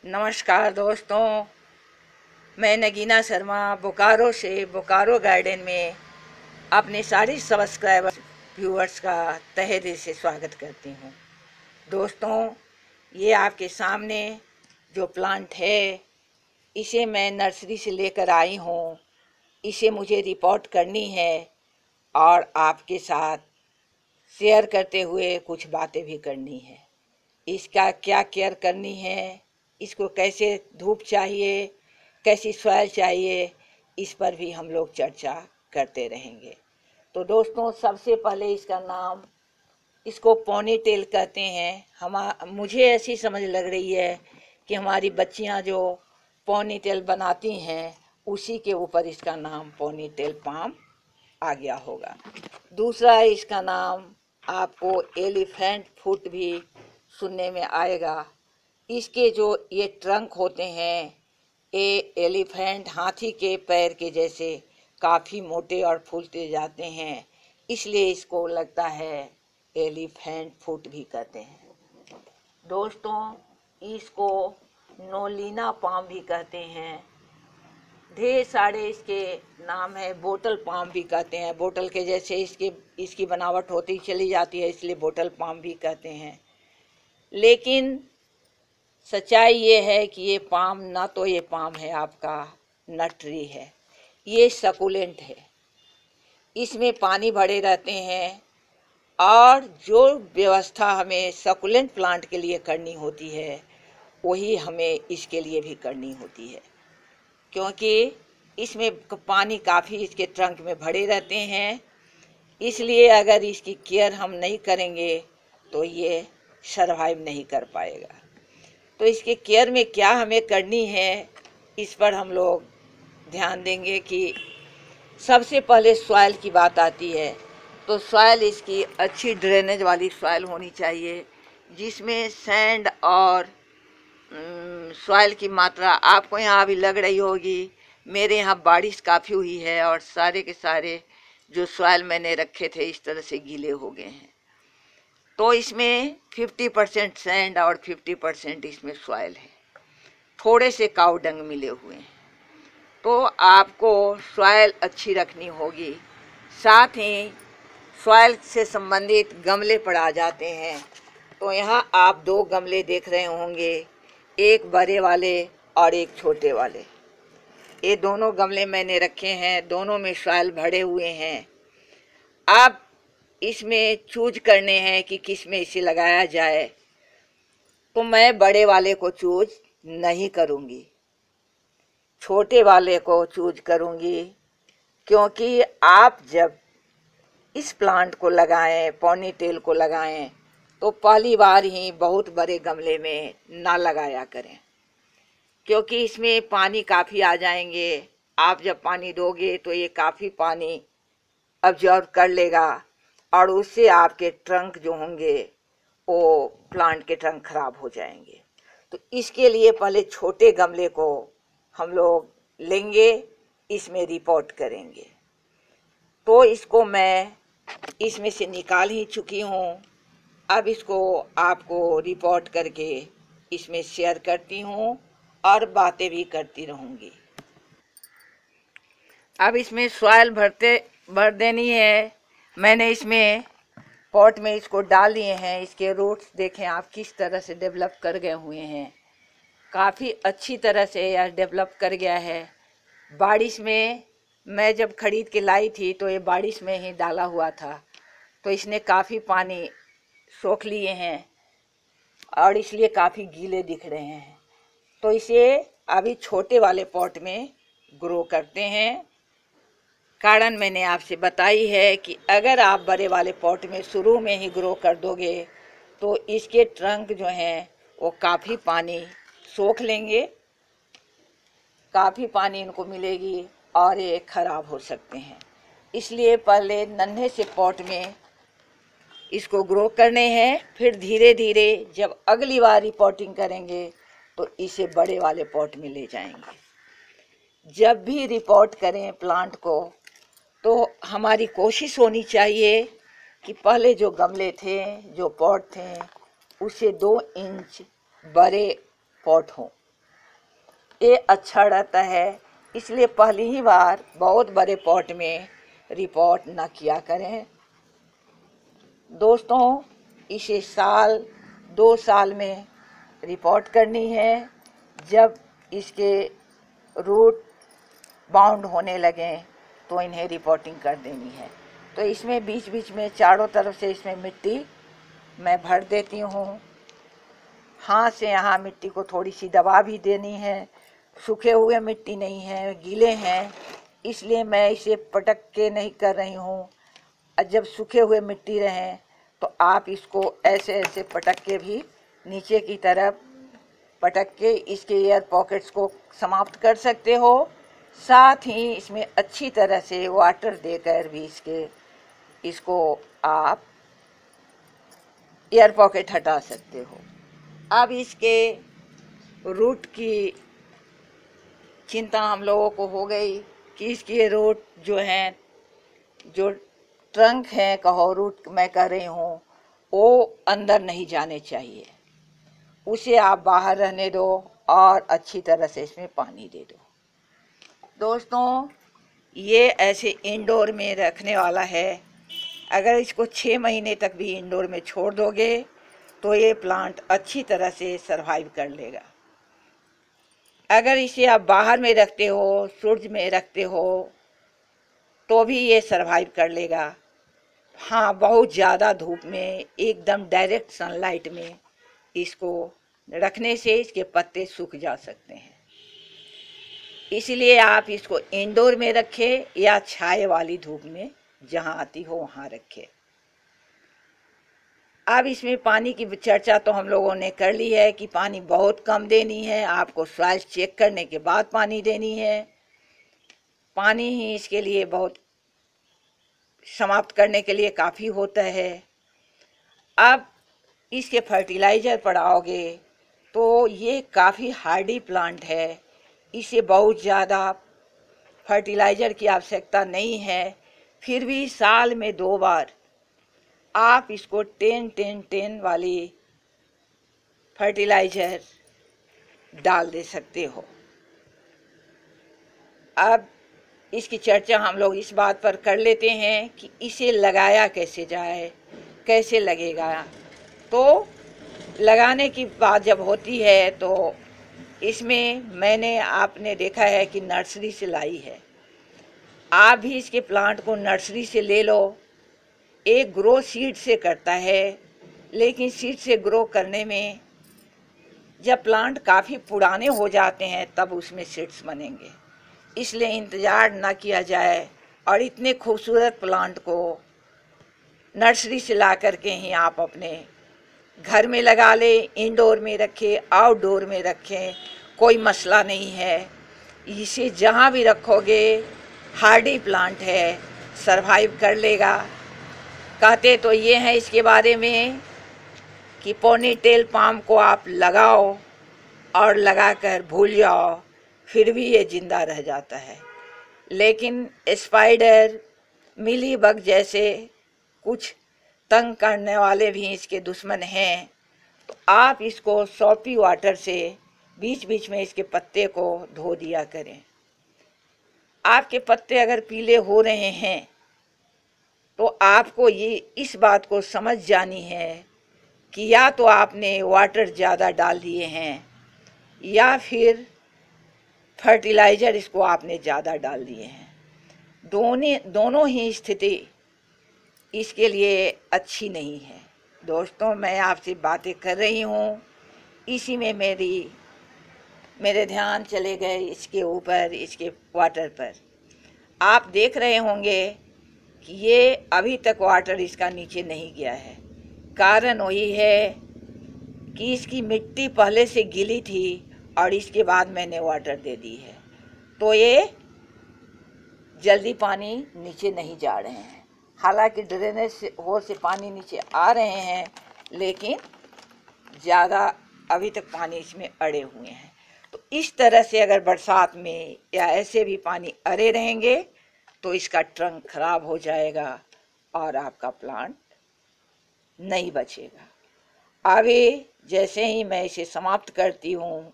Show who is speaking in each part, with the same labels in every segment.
Speaker 1: नमस्कार दोस्तों, मैं नगीना शर्मा बोकारो से बोकारो गार्डन में अपने सारे सब्सक्राइबर्स व्यूअर्स का तहे दिल से स्वागत करती हूँ। दोस्तों, ये आपके सामने जो प्लांट है, इसे मैं नर्सरी से लेकर आई हूँ। इसे मुझे रिपोर्ट करनी है और आपके साथ शेयर करते हुए कुछ बातें भी करनी है। इसका क्या केयर करनी है, इसको कैसे धूप चाहिए, कैसी सॉइल चाहिए, इस पर भी हम लोग चर्चा करते रहेंगे। तो दोस्तों, सबसे पहले इसको पोनी टेल कहते हैं। मुझे ऐसी समझ लग रही है कि हमारी बच्चियां जो पोनी टेल बनाती हैं, उसी के ऊपर इसका नाम पोनी टेल पाम आ गया होगा। दूसरा, इसका नाम आपको एलिफेंट फुट भी सुनने में आएगा। इसके जो ये ट्रंक होते हैं, ये एलिफेंट हाथी के पैर के जैसे काफ़ी मोटे और फूलते जाते हैं, इसलिए इसको लगता है एलिफेंट फुट भी कहते हैं। दोस्तों, इसको नोलिना पाम भी कहते हैं। ढेर सारे इसके नाम है। बोटल पाम भी कहते हैं, बोतल के जैसे इसकी बनावट होती चली जाती है, इसलिए बोटल पाम भी कहते हैं। लेकिन सच्चाई ये है कि ये पाम ना तो ये पाम है आपका नट ट्री है, ये सकुलेंट है। इसमें पानी भरे रहते हैं और जो व्यवस्था हमें सकुलेंट प्लांट के लिए करनी होती है, वही हमें इसके लिए भी करनी होती है, क्योंकि इसमें पानी काफ़ी इसके ट्रंक में भरे रहते हैं। इसलिए अगर इसकी केयर हम नहीं करेंगे तो ये सरवाइव नहीं कर पाएगा। तो इसके केयर में क्या हमें करनी है, इस पर हम लोग ध्यान देंगे कि सबसे पहले सॉइल की बात आती है। तो सॉइल इसकी अच्छी ड्रेनेज वाली सॉइल होनी चाहिए, जिसमें सैंड और सॉइल की मात्रा आपको यहाँ अभी लग रही होगी। मेरे यहाँ बारिश काफ़ी हुई है और सारे के सारे जो सॉइल मैंने रखे थे इस तरह से गीले हो गए हैं। तो इसमें 50% सैंड और 50% इसमें सॉइल है। थोड़े से काऊ डंग मिले हुए हैं। तो आपको सॉइल अच्छी रखनी होगी। साथ ही सॉइल से संबंधित गमले पर आ जाते हैं। तो यहाँ आप दो गमले देख रहे होंगे, एक बड़े वाले और एक छोटे वाले। ये दोनों गमले मैंने रखे हैं, दोनों में सॉइल भरे हुए हैं। आप इसमें चूज करने हैं कि किस में इसे लगाया जाए। तो मैं बड़े वाले को चूज नहीं करूँगी, छोटे वाले को चूज करूँगी, क्योंकि आप जब इस प्लांट को लगाएं, पोनी टेल को लगाएं, तो पहली बार ही बहुत बड़े गमले में ना लगाया करें, क्योंकि इसमें पानी काफ़ी आ जाएंगे। आप जब पानी दोगे तो ये काफ़ी पानी अब्जॉर्ब कर लेगा और उससे आपके ट्रंक जो होंगे वो प्लांट के ट्रंक खराब हो जाएंगे। तो इसके लिए पहले छोटे गमले को हम लोग लेंगे, इसमें रिपोर्ट करेंगे। तो इसको मैं इसमें से निकाल ही चुकी हूँ। अब इसको आपको रिपोर्ट करके इसमें शेयर करती हूँ और बातें भी करती रहूँगी। अब इसमें सॉइल भर देनी है। मैंने इसमें पॉट में इसको डाल दिए हैं। इसके रूट्स देखें आप किस तरह से डेवलप कर गए हुए हैं। काफ़ी अच्छी तरह से यह डेवलप कर गया है। बारिश में मैं जब खरीद के लाई थी तो ये बारिश में ही डाला हुआ था, तो इसने काफ़ी पानी सोख लिए हैं और इसलिए काफ़ी गीले दिख रहे हैं। तो इसे अभी छोटे वाले पॉट में ग्रो करते हैं। कारण मैंने आपसे बताई है कि अगर आप बड़े वाले पॉट में शुरू में ही ग्रो कर दोगे तो इसके ट्रंक जो हैं वो काफ़ी पानी सोख लेंगे, काफ़ी पानी इनको मिलेगी और ये ख़राब हो सकते हैं। इसलिए पहले नन्हे से पॉट में इसको ग्रो करने हैं, फिर धीरे धीरे जब अगली बार रिपोर्टिंग करेंगे तो इसे बड़े वाले पॉट में ले जाएंगे। जब भी रिपोर्ट करें प्लांट को तो हमारी कोशिश होनी चाहिए कि पहले जो गमले थे, जो पॉट थे, उससे 2 इंच बड़े पॉट हों। ये अच्छा रहता है। इसलिए पहली ही बार बहुत बड़े पॉट में रिपोर्ट न किया करें। दोस्तों, इसे साल 2 साल में रिपोर्ट करनी है। जब इसके रूट बाउंड होने लगें तो इन्हें रिपोर्टिंग कर देनी है। तो इसमें बीच बीच में चारों तरफ से इसमें मिट्टी मैं भर देती हूँ। हाथ से यहाँ मिट्टी को थोड़ी सी दबा भी देनी है। सूखे हुए मिट्टी नहीं है, गीले हैं, इसलिए मैं इसे पटक के नहीं कर रही हूँ। और जब सूखे हुए मिट्टी रहें तो आप इसको ऐसे ऐसे पटक के भी नीचे की तरफ पटक के इसके एयर पॉकेट्स को समाप्त कर सकते हो। साथ ही इसमें अच्छी तरह से वाटर देकर भी इसको आप एयर पॉकेट हटा सकते हो। अब इसके रूट की चिंता हम लोगों को हो गई कि इसके रूट जो हैं, जो ट्रंक है कहो, रूट मैं कह रही हूँ, वो अंदर नहीं जाने चाहिए। उसे आप बाहर रहने दो और अच्छी तरह से इसमें पानी दे दो। दोस्तों, ये ऐसे इंडोर में रखने वाला है। अगर इसको 6 महीने तक भी इंडोर में छोड़ दोगे तो ये प्लांट अच्छी तरह से सरवाइव कर लेगा। अगर इसे आप बाहर में रखते हो, सूरज में रखते हो, तो भी ये सरवाइव कर लेगा। हाँ, बहुत ज़्यादा धूप में, एकदम डायरेक्ट सनलाइट में इसको रखने से इसके पत्ते सूख जा सकते हैं। इसलिए आप इसको इंडोर में रखें या छाए वाली धूप में जहाँ आती हो वहाँ रखें। अब इसमें पानी की चर्चा तो हम लोगों ने कर ली है कि पानी बहुत कम देनी है। आपको सॉइल चेक करने के बाद पानी देनी है। पानी ही इसके लिए बहुत समाप्त करने के लिए काफ़ी होता है। अब इसके फर्टिलाइज़र पड़ाओगे तो ये काफ़ी हार्डी प्लांट है। इसे बहुत ज़्यादा फर्टिलाइज़र की आवश्यकता नहीं है। फिर भी साल में 2 बार आप इसको 10-10-10 वाली फर्टिलाइज़र डाल दे सकते हो। अब इसकी चर्चा हम लोग इस बात पर कर लेते हैं कि इसे लगाया कैसे जाए, कैसे लगेगा। तो लगाने की बात जब होती है तो इसमें मैंने आपने देखा है कि नर्सरी से लाई है। आप भी इसके प्लांट को नर्सरी से ले लो। एक ग्रो सीड से करता है, लेकिन सीड से ग्रो करने में जब प्लांट काफ़ी पुराने हो जाते हैं तब उसमें सीड्स बनेंगे। इसलिए इंतज़ार ना किया जाए और इतने खूबसूरत प्लांट को नर्सरी से ला करके ही आप अपने घर में लगा ले। इंडोर में रखें, आउटडोर में रखें, कोई मसला नहीं है। इसे जहाँ भी रखोगे हार्डी प्लांट है, सरवाइव कर लेगा। कहते तो ये हैं इसके बारे में कि पोनी टेल पाम को आप लगाओ और लगाकर भूल जाओ, फिर भी ये जिंदा रह जाता है। लेकिन स्पाइडर, मिली बग जैसे कुछ तंग करने वाले भी इसके दुश्मन हैं। तो आप इसको सोपी वाटर से बीच बीच में इसके पत्ते को धो दिया करें। आपके पत्ते अगर पीले हो रहे हैं तो आपको ये इस बात को समझ जानी है कि या तो आपने वाटर ज़्यादा डाल दिए हैं या फिर फर्टिलाइज़र इसको आपने ज़्यादा डाल दिए हैं। दोनों ही स्थिति इसके लिए अच्छी नहीं है। दोस्तों, मैं आपसे बातें कर रही हूँ, इसी में मेरे ध्यान चले गए इसके ऊपर, इसके वाटर पर। आप देख रहे होंगे कि ये अभी तक वाटर इसका नीचे नहीं गया है। कारण वही है कि इसकी मिट्टी पहले से गीली थी और इसके बाद मैंने वाटर दे दी है, तो ये जल्दी पानी नीचे नहीं जा रहे हैं। हालांकि ड्रेनेज होल से पानी नीचे आ रहे हैं, लेकिन ज़्यादा अभी तक पानी इसमें अड़े हुए हैं। तो इस तरह से अगर बरसात में या ऐसे भी पानी अड़े रहेंगे तो इसका ट्रंक खराब हो जाएगा और आपका प्लांट नहीं बचेगा। आगे जैसे ही मैं इसे समाप्त करती हूँ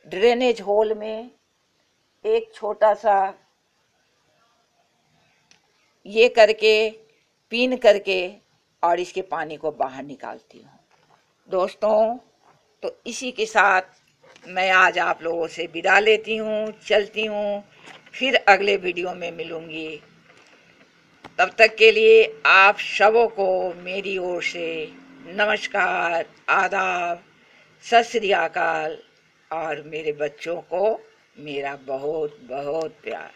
Speaker 1: ड्रेनेज होल में एक छोटा सा ये करके पिन करके और इसके पानी को बाहर निकालती हूँ। दोस्तों, तो इसी के साथ मैं आज आप लोगों से विदा लेती हूँ, चलती हूँ। फिर अगले वीडियो में मिलूँगी। तब तक के लिए आप सबों को मेरी ओर से नमस्कार, आदाब, सत श्री अकाल और मेरे बच्चों को मेरा बहुत बहुत प्यार।